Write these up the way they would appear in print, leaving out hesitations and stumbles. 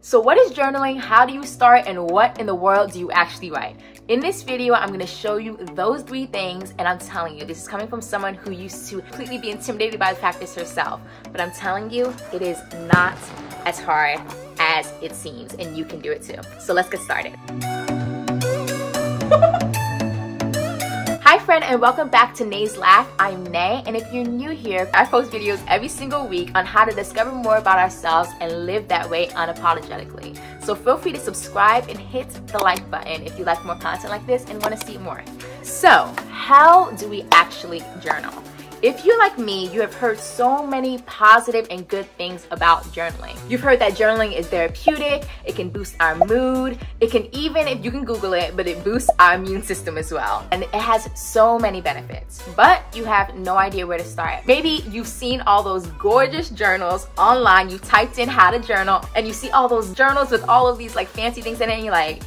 So what is journaling? How do you start? And what in the world do you actually write? In this video, I'm gonna show you those 3 things, and I'm telling you, this is coming from someone who used to completely be intimidated by the practice herself. But I'm telling you, it is not as hard as it seems, and you can do it too. So let's get started. Hi friend, and welcome back to Nay's Laugh. I'm Nay, and if you're new here, I post videos every single week on how to discover more about ourselves and live that way unapologetically. So feel free to subscribe and hit the like button if you like more content like this and want to see more. So, how do we actually journal? If you're like me, you have heard so many positive and good things about journaling. You've heard that journaling is therapeutic, it can boost our mood, it can even, if you can Google it, but it boosts our immune system as well. And it has so many benefits, but you have no idea where to start. Maybe you've seen all those gorgeous journals online, you typed in how to journal, and you see all those journals with all of these like fancy things in it, and you're like,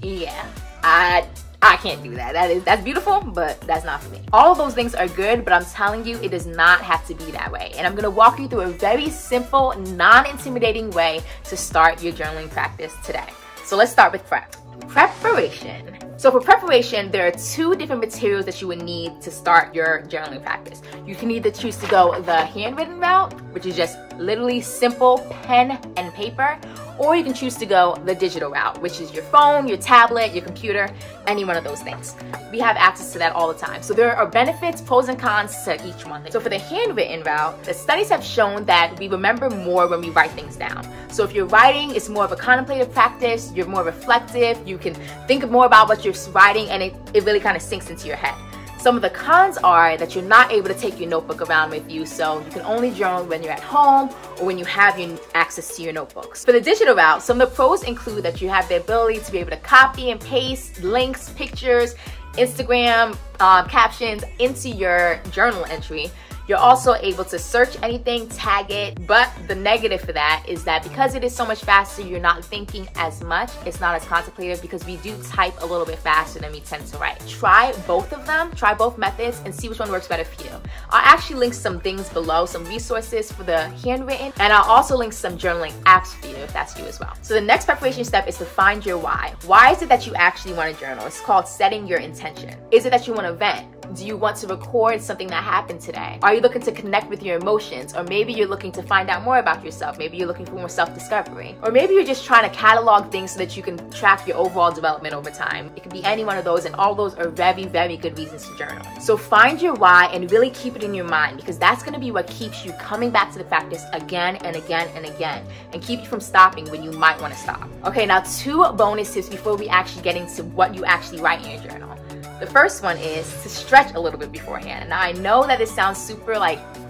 yeah, I can't do that. That's beautiful, but that's not for me. All of those things are good, but I'm telling you, it does not have to be that way. And I'm gonna walk you through a very simple, non-intimidating way to start your journaling practice today. So let's start with preparation. So for preparation, there are 2 different materials that you would need to start your journaling practice. You can either choose to go the handwritten route, which is just literally simple pen and paper, or you can choose to go the digital route, which is your phone, your tablet, your computer, any one of those things. We have access to that all the time. So there are benefits, pros and cons to each one. So for the handwritten route, the studies have shown that we remember more when we write things down. So if you're writing, it's more of a contemplative practice, you're more reflective, you can think more about what you're writing, and it really kind of sinks into your head. Some of the cons are that you're not able to take your notebook around with you, so you can only journal when you're at home or when you have your access to your notebooks. For the digital route, some of the pros include that you have the ability to be able to copy and paste links, pictures, Instagram captions into your journal entry. You're also able to search anything, tag it, but the negative for that is that because it is so much faster, you're not thinking as much. It's not as contemplative because we do type a little bit faster than we tend to write. Try both of them, try both methods, and see which one works better for you. I'll actually link some things below, some resources for the handwritten, and I'll also link some journaling apps for you if that's you as well. So the next preparation step is to find your why. Why is it that you actually want to journal? It's called setting your intention. Is it that you want to vent? Do you want to record something that happened today? Are you looking to connect with your emotions? Or maybe you're looking to find out more about yourself. Maybe you're looking for more self-discovery. Or maybe you're just trying to catalog things so that you can track your overall development over time. It can be any one of those, and all those are very, very good reasons to journal. So find your why and really keep it in your mind, because that's gonna be what keeps you coming back to the practice again and again and again, and keep you from stopping when you might wanna stop. Okay, now 2 bonus tips before we actually get into what you actually write in your journal. The first one is to stretch a little bit beforehand. Now I know that this sounds super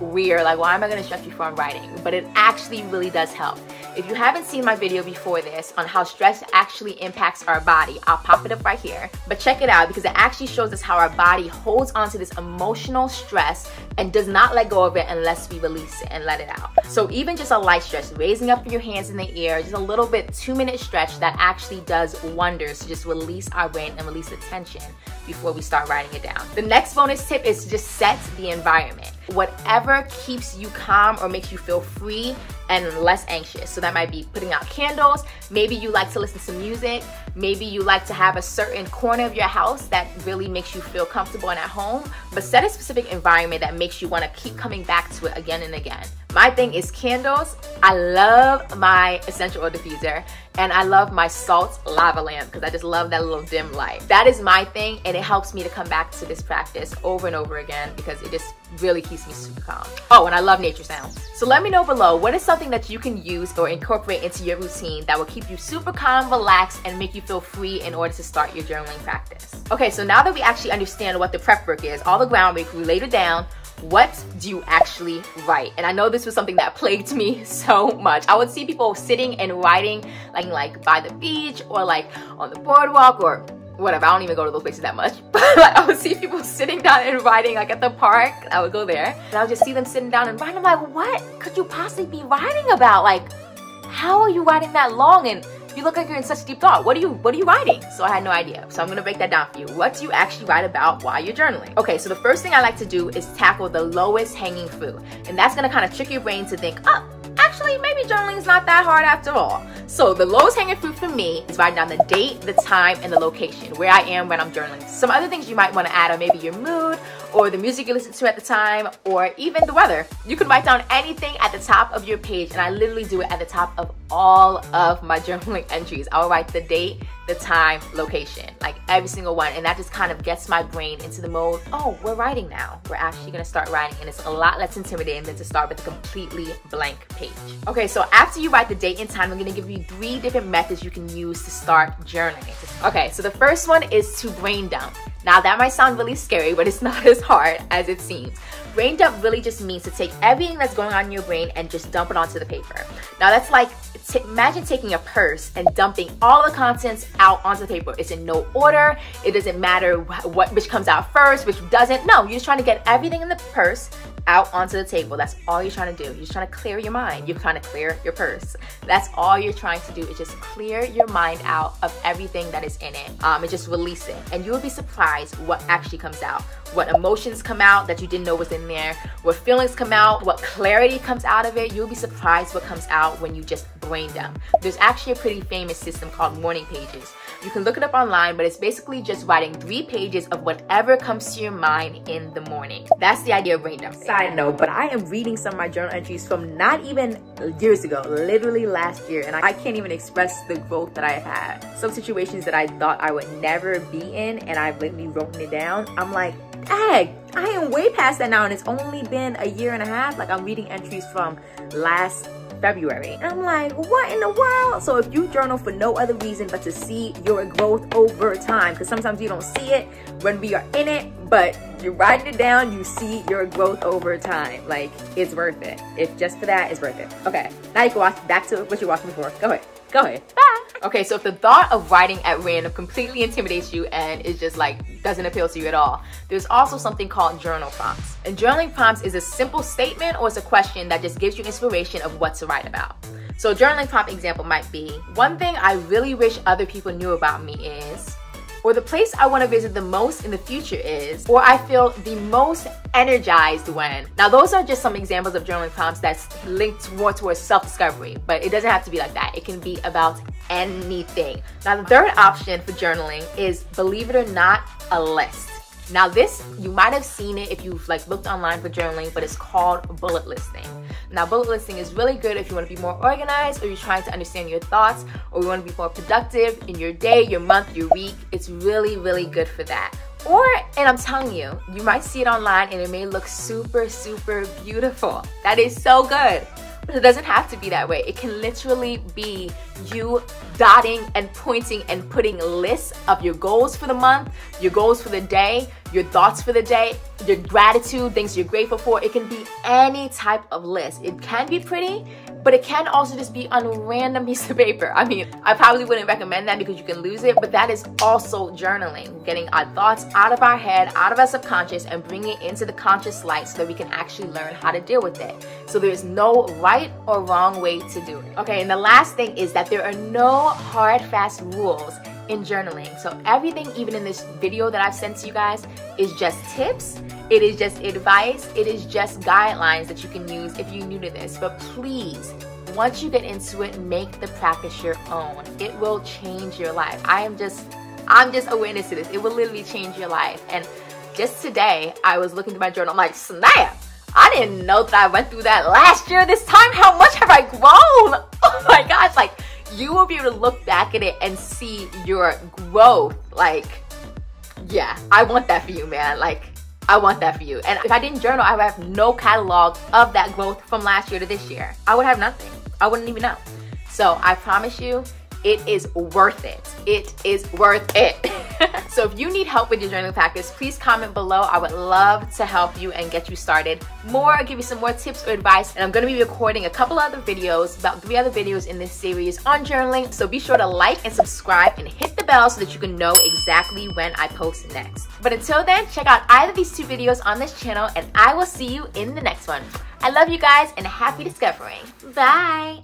weird, why am I gonna stretch before I'm writing? But it actually really does help. If you haven't seen my video before this on how stress actually impacts our body, I'll pop it up right here. But check it out, because it actually shows us how our body holds onto this emotional stress and does not let go of it unless we release it and let it out. So even just a light stretch, raising up your hands in the air, just a little bit 2-minute stretch, that actually does wonders to just release our brain and release the tension before we start writing it down. The next bonus tip is to just set the environment. Whatever keeps you calm or makes you feel free and less anxious. So that might be putting out candles. Maybe you like to listen to music. Maybe you like to have a certain corner of your house that really makes you feel comfortable and at home. But set a specific environment that makes you want to keep coming back to it again and again. My thing is candles. I love my essential oil diffuser, and I love my salt lava lamp because I just love that little dim light. That is my thing, and it helps me to come back to this practice over and over again because it just really keeps me super calm. Oh, and I love nature sounds. So let me know below, what is something that you can use or incorporate into your routine that will keep you super calm, relaxed, and make you feel free in order to start your journaling practice? Okay, so now that we actually understand what the prep work is, all the groundwork, we laid it down, what do you actually write? And I know this was something that plagued me so much. I would see people sitting and writing like by the beach or on the boardwalk or whatever. I don't even go to those places that much. But I would see people sitting down and writing at the park. I would go there and I would just see them sitting down and writing. I'm like, what could you possibly be writing about? How are you writing that long? And you look like you're in such deep thought. What are you writing? So I had no idea. So I'm gonna break that down for you. What do you actually write about while you're journaling? Okay, so the first thing I like to do is tackle the lowest hanging fruit. And that's gonna kind of trick your brain to think, oh, actually actually, maybe journaling is not that hard after all. So the lowest hanging fruit for me is writing down the date, the time, and the location, where I am when I'm journaling. Some other things you might want to add are maybe your mood, or the music you listen to at the time, or even the weather. You can write down anything at the top of your page, and I literally do it at the top of all of my journaling entries. I'll write the date, the time, location, like every single one, and that just kind of gets my brain into the mode, oh, we're writing now. We're actually gonna start writing, and it's a lot less intimidating than to start with a completely blank page. Okay, so after you write the date and time, I'm gonna give you 3 different methods you can use to start journaling. Okay, so the first one is to brain dump. Now that might sound really scary, but it's not as hard as it seems. Brain dump really just means to take everything that's going on in your brain and just dump it onto the paper. Now that's like, imagine taking a purse and dumping all the contents out onto the paper. It's in no order. It doesn't matter which comes out first, which doesn't. No, you're just trying to get everything in the purse out onto the table. That's all you're trying to do. You're just trying to clear your mind. You're trying to clear your purse. That's all you're trying to do, is just clear your mind out of everything that is in it, and just release it. And you will be surprised what actually comes out. What emotions come out that you didn't know was in there, what feelings come out, what clarity comes out of it. You'll be surprised what comes out when you just brain dump. There's actually a pretty famous system called morning pages. You can look it up online, but it's basically just writing 3 pages of whatever comes to your mind in the morning. That's the idea of brain dumping. Side note, but I am reading some of my journal entries from not even years ago, literally last year, and I can't even express the growth that I have had. Some situations that I thought I would never be in, and I've literally written it down. I'm like, dang, I am way past that now, and it's only been a year and a half. Like, I'm reading entries from last February, and I'm like, what in the world? So if you journal for no other reason but to see your growth over time, because sometimes you don't see it when we are in it, but you're writing it down, you see your growth over time. Like, it's worth it. If just for that, it's worth it. Okay, now you can watch back to what you're watching before. Go ahead. Go ahead. Bye. Okay, so if the thought of writing at random completely intimidates you and is just like doesn't appeal to you at all, there's also something called journal prompts. And journaling prompts is a simple statement or it's a question that just gives you inspiration of what to write about. So a journaling prompt example might be, one thing I really wish other people knew about me is, or the place I want to visit the most in the future is, or I feel the most energized when. Now those are just some examples of journaling prompts that's linked more towards self-discovery, but it doesn't have to be like that. It can be about anything. Now the third option for journaling is, believe it or not, a list. Now this, you might have seen it if you've like looked online for journaling, but it's called bullet listing. Now bullet listing is really good if you want to be more organized, or you're trying to understand your thoughts, or you want to be more productive in your day, your month, your week. It's really, really good for that. Or, and I'm telling you, you might see it online and it may look super, super beautiful. That is so good. But it doesn't have to be that way. It can literally be you dotting and pointing and putting lists of your goals for the month, your goals for the day, your thoughts for the day, your gratitude, things you're grateful for. It can be any type of list. It can be pretty, but it can also just be on a random piece of paper. I mean, I probably wouldn't recommend that because you can lose it, but that is also journaling, getting our thoughts out of our head, out of our subconscious, and bringing it into the conscious light so that we can actually learn how to deal with it. So there's no right or wrong way to do it. Okay, and the last thing is that there are no hard, fast rules in journaling. So everything, even in this video that I've sent to you guys, is just tips. It is just advice. It is just guidelines that you can use if you're new to this. But please, once you get into it, make the practice your own. It will change your life. I'm just a witness to this. It will literally change your life. And just today, I was looking through my journal. I'm like, snap! I didn't know that I went through that last year this time. How much have I grown? Oh my gosh, like, you will be able to look back at it and see your growth. Like, yeah, I want that for you, man. Like, I want that for you. And if I didn't journal, I would have no catalog of that growth from last year to this year. I would have nothing. I wouldn't even know. So I promise you, it is worth it. It is worth it. So if you need help with your journaling practice, please comment below. I would love to help you and get you started more, give you some more tips or advice. And I'm going to be recording a couple other videos, about 3 other videos in this series on journaling. So be sure to like and subscribe and hit the bell so that you can know exactly when I post next. But until then, check out either of these 2 videos on this channel and I will see you in the next one. I love you guys and happy discovering. Bye.